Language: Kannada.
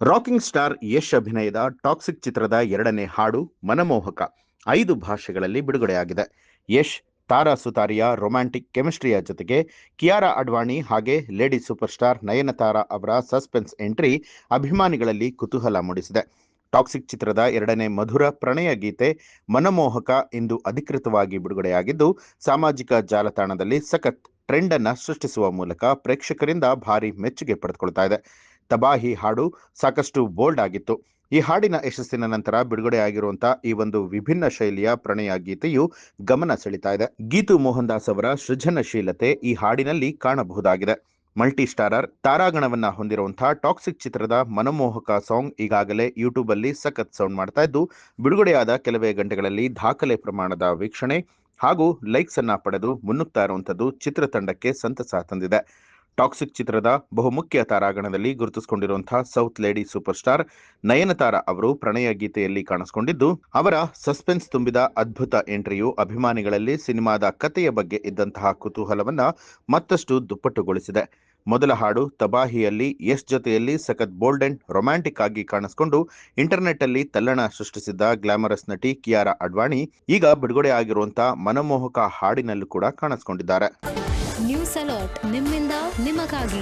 ರಾಕಿಂಗ್ ಸ್ಟಾರ್ ಯಶ್ ಅಭಿನಯದ ಟಾಕ್ಸಿಕ್ ಚಿತ್ರದ ಎರಡನೇ ಹಾಡು ಮನಮೋಹಕ 5 ಭಾಷೆಗಳಲ್ಲಿ ಬಿಡುಗಡೆಯಾಗಿದೆ. ಯಶ್, ತಾರಾ ಸುತಾರಿಯಾ ರೊಮ್ಯಾಂಟಿಕ್ ಕೆಮಿಸ್ಟ್ರಿಯ ಜೊತೆಗೆ ಕಿಯಾರಾ ಅಡ್ವಾಣಿ ಹಾಗೆ ಲೇಡಿ ಸೂಪರ್ ಸ್ಟಾರ್ ನಯನತಾರಾ ಅವರ ಸಸ್ಪೆನ್ಸ್ ಎಂಟ್ರಿ ಅಭಿಮಾನಿಗಳಲ್ಲಿ ಕುತೂಹಲ ಮೂಡಿಸಿದೆ. ಟಾಕ್ಸಿಕ್ ಚಿತ್ರದ ಎರಡನೇ ಮಧುರ ಪ್ರಣಯ ಗೀತೆ ಮನಮೋಹಕ ಇಂದು ಅಧಿಕೃತವಾಗಿ ಬಿಡುಗಡೆಯಾಗಿದ್ದು, ಸಾಮಾಜಿಕ ಜಾಲತಾಣದಲ್ಲಿ ಸಖತ್ ಟ್ರೆಂಡ್ ಅನ್ನ ಸೃಷ್ಟಿಸುವ ಮೂಲಕ ಪ್ರೇಕ್ಷಕರಿಂದ ಭಾರಿ ಮೆಚ್ಚುಗೆ ಪಡೆದುಕೊಳ್ತಾ ಇದೆ. ತಬಾಹಿ ಹಾಡು ಸಾಕಷ್ಟು ಬೋಲ್ಡ್ ಆಗಿತ್ತು. ಈ ಹಾಡಿನ ಯಶಸ್ಸಿನ ನಂತರ ಬಿಡುಗಡೆಯಾಗಿರುವಂತಹ ಈ ಒಂದು ವಿಭಿನ್ನ ಶೈಲಿಯ ಪ್ರಣಯ ಗೀತೆಯು ಗಮನ ಸೆಳೀತಾ ಇದೆ. ಗೀತು ಮೋಹನ್ ದಾಸ್ ಅವರ ಸೃಜನಶೀಲತೆ ಈ ಹಾಡಿನಲ್ಲಿ ಕಾಣಬಹುದಾಗಿದೆ. ಮಲ್ಟಿ ಸ್ಟಾರರ್ ತಾರಾಗಣವನ್ನ ಹೊಂದಿರುವಂತಹ ಟಾಕ್ಸಿಕ್ ಚಿತ್ರದ ಮನಮೋಹಕ ಸಾಂಗ್ ಈಗಾಗಲೇ ಯೂಟ್ಯೂಬ್ ಅಲ್ಲಿ ಸಖತ್ ಸೌಂಡ್ ಮಾಡ್ತಾ ಇದ್ದು, ಬಿಡುಗಡೆಯಾದ ಕೆಲವೇ ಗಂಟೆಗಳಲ್ಲಿ ದಾಖಲೆ ಪ್ರಮಾಣದ ವೀಕ್ಷಣೆ ಹಾಗೂ ಲೈಕ್ಸ್ ಅನ್ನ ಪಡೆದು ಮುನ್ನುಗ್ತಾ ಇರುವಂತದ್ದು ಚಿತ್ರತಂಡಕ್ಕೆ ಸಂತಸ ತಂದಿದೆ. ಟಾಕ್ಸಿಕ್ ಚಿತ್ರದ ಬಹುಮುಖ್ಯ ತಾರಾಗಣದಲ್ಲಿ ಗುರುತಿಸಿಕೊಂಡಿರುವಂತಹ south lady superstar Nayanthara ಅವರು ಪ್ರಣಯ ಗೀತೆಯಲ್ಲಿ ಕಾಣಿಸಿಕೊಂಡಿದ್ದು, ಅವರ ಸಸ್ಪೆನ್ಸ್ ತುಂಬಿದ ಅದ್ಭುತ ಎಂಟ್ರಿಯು ಅಭಿಮಾನಿಗಳಲ್ಲಿ ಸಿನಿಮಾದ ಕಥೆಯ ಬಗ್ಗೆ ಇದ್ದಂತಹ ಕುತೂಹಲವನ್ನ ಮತ್ತಷ್ಟು ದುಪ್ಪಟ್ಟುಗೊಳಿಸಿದೆ. ಮೊದಲ ಹಾಡು ತಬಾಹಿಯಲ್ಲಿ ಯಶ್ ಜೊತೆಯಲ್ಲಿ ಸಖತ್ ಬೋಲ್ಡ್ ಅಂಡ್ ರೊಮ್ಯಾಂಟಿಕ್ ಆಗಿ ಕಾಣಿಸಿಕೊಂಡು ಇಂಟರ್ನೆಟ್ ಅಲ್ಲಿ ತಲ್ಲಣ ಸೃಷ್ಟಿಸಿದ್ದ ಗ್ಲಾಮರಸ್ ನಟಿ ಕಿಯಾರಾ ಅಡ್ವಾಣಿ ಈಗ ಬಿಡುಗಡೆ ಆಗಿರುವಂತಹ ಮನಮೋಹಕ ಹಾಡಿನಲ್ಲೂ ಕೂಡ ಕಾಣಿಸಿಕೊಂಡಿದ್ದಾರೆ. ನ್ಯೂಸ್ ಅಲರ್ಟ್ ನಿಮ್ಮಿಂದ ನಿಮಗಾಗಿ.